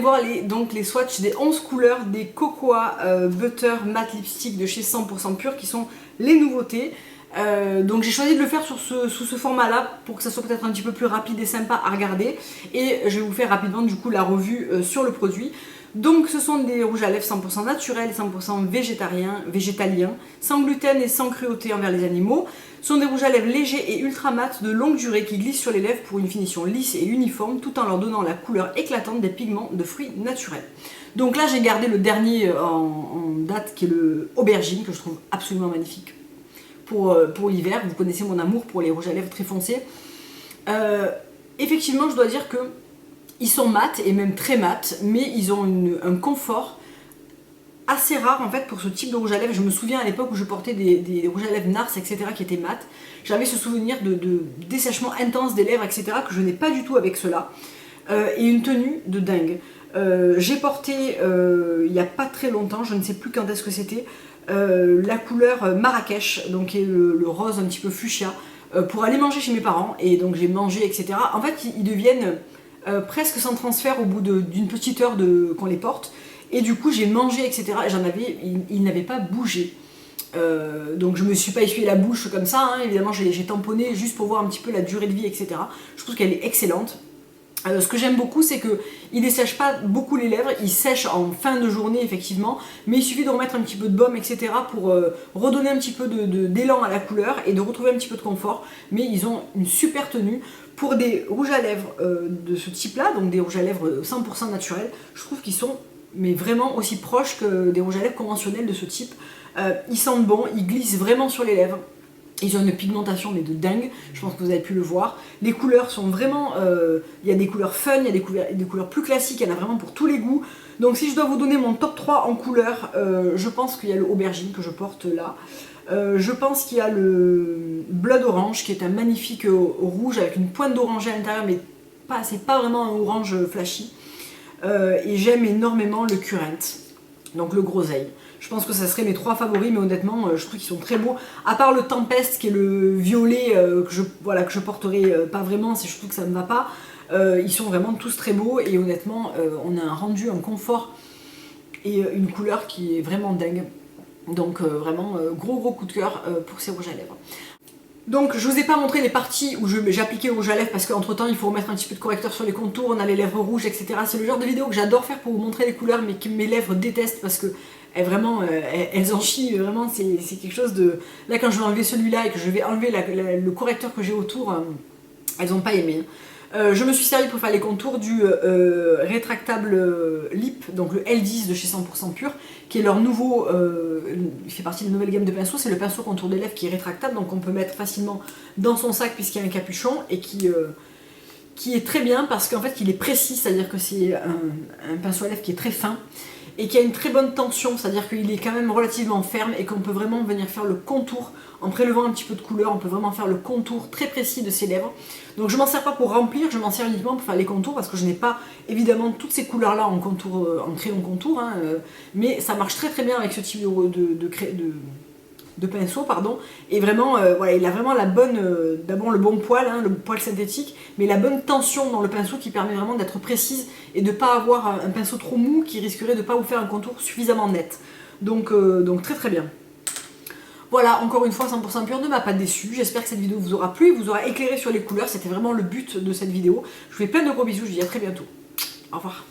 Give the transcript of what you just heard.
voir les swatchs des 11 couleurs des Cocoa Butter Matte Lipstick de chez 100% Pur qui sont les nouveautés. Donc j'ai choisi de le faire sous ce format là pour que ça soit peut-être un petit peu plus rapide et sympa à regarder, et je vais vous faire rapidement du coup la revue sur le produit. Donc ce sont des rouges à lèvres 100% naturels, 100% végétaliens, sans gluten et sans cruauté envers les animaux. Ce sont des rouges à lèvres légers et ultra mat de longue durée qui glissent sur les lèvres pour une finition lisse et uniforme tout en leur donnant la couleur éclatante des pigments de fruits naturels. Donc là j'ai gardé le dernier en date qui est le aubergine, que je trouve absolument magnifique pour l'hiver. Vous connaissez mon amour pour les rouges à lèvres très foncés. Effectivement je dois dire que ils sont mat et même très mat, mais ils ont un confort assez rare en fait pour ce type de rouge à lèvres. Je me souviens à l'époque où je portais des rouges à lèvres Nars, etc. qui étaient mat. J'avais ce souvenir de dessèchement intense des lèvres, etc. que je n'ai pas du tout avec cela. Et une tenue de dingue. J'ai porté il n'y a pas très longtemps, je ne sais plus quand est-ce que c'était, la couleur Marrakech, donc qui est le rose un petit peu fuchsia, pour aller manger chez mes parents. Et donc j'ai mangé, etc. En fait, ils deviennent presque sans transfert au bout d'une petite heure qu'on les porte. Et du coup, j'ai mangé, etc. Et ils n'avaient pas bougé. Donc je me suis pas essuyé la bouche comme ça, hein. Évidemment j'ai tamponné juste pour voir un petit peu la durée de vie, etc. Je trouve qu'elle est excellente. Ce que j'aime beaucoup, c'est qu'il ne dessèche pas beaucoup les lèvres, il sèche en fin de journée effectivement, mais il suffit de remettre un petit peu de baume, etc. pour redonner un petit peu d'élan à la couleur et de retrouver un petit peu de confort. Mais ils ont une super tenue. Pour des rouges à lèvres de ce type-là, donc des rouges à lèvres 100% naturels, je trouve qu'ils sont mais vraiment aussi proches que des rouges à lèvres conventionnels de ce type. Ils sentent bon, ils glissent vraiment sur les lèvres. Ils ont une pigmentation mais de dingue, je pense que vous avez pu le voir. Les couleurs sont vraiment... il y a des couleurs fun, il y a des couleurs plus classiques, il y en a vraiment pour tous les goûts. Donc si je dois vous donner mon top 3 en couleurs, je pense qu'il y a le aubergine que je porte là. Je pense qu'il y a le Blood Orange qui est un magnifique rouge avec une pointe d'oranger à l'intérieur, mais c'est pas vraiment un orange flashy. Et j'aime énormément le Current, donc le groseille. Je pense que ça serait mes 3 favoris, mais honnêtement, je trouve qu'ils sont très beaux. À part le Tempest, qui est le violet, que je porterai pas vraiment, je trouve que ça ne va pas. Ils sont vraiment tous très beaux, et honnêtement, on a un rendu, un confort, et une couleur qui est vraiment dingue. Donc vraiment, gros coup de cœur pour ces rouges à lèvres. Donc je vous ai pas montré les parties où j'appliquais le rouge à lèvres parce qu'entre temps il faut remettre un petit peu de correcteur sur les contours, on a les lèvres rouges, etc. C'est le genre de vidéo que j'adore faire pour vous montrer les couleurs, mais que mes lèvres détestent parce que elles en chient, vraiment c'est quelque chose de... Là quand je vais enlever celui-là et que je vais enlever le correcteur que j'ai autour, elles n'ont pas aimé. Je me suis servi pour faire les contours du rétractable lip, donc le L10 de chez 100% Pur, qui est leur nouveau, il fait partie de la nouvelle gamme de pinceaux. C'est le pinceau contour des lèvres qui est rétractable, donc on peut mettre facilement dans son sac puisqu'il y a un capuchon, et qui est très bien parce qu'en fait il est précis, c'est-à-dire que c'est un pinceau à lèvres qui est très fin et qui a une très bonne tension, c'est-à-dire qu'il est quand même relativement ferme et qu'on peut vraiment venir faire le contour en prélevant un petit peu de couleur. On peut vraiment faire le contour très précis de ses lèvres. Donc je m'en sers pas pour remplir, je m'en sers uniquement pour faire les contours parce que je n'ai pas évidemment toutes ces couleurs là en contour, en crayon contour, hein, mais ça marche très bien avec ce type de pinceau, pardon. Et vraiment, voilà, il a vraiment la bonne, d'abord le bon poil, hein, le poil synthétique, mais la bonne tension dans le pinceau qui permet vraiment d'être précise et de ne pas avoir un pinceau trop mou qui risquerait de ne pas vous faire un contour suffisamment net. Donc très bien. Voilà, encore une fois, 100% Pur ne m'a pas déçu. J'espère que cette vidéo vous aura plu, vous aura éclairé sur les couleurs. C'était vraiment le but de cette vidéo. Je vous fais plein de gros bisous, je vous dis à très bientôt. Au revoir.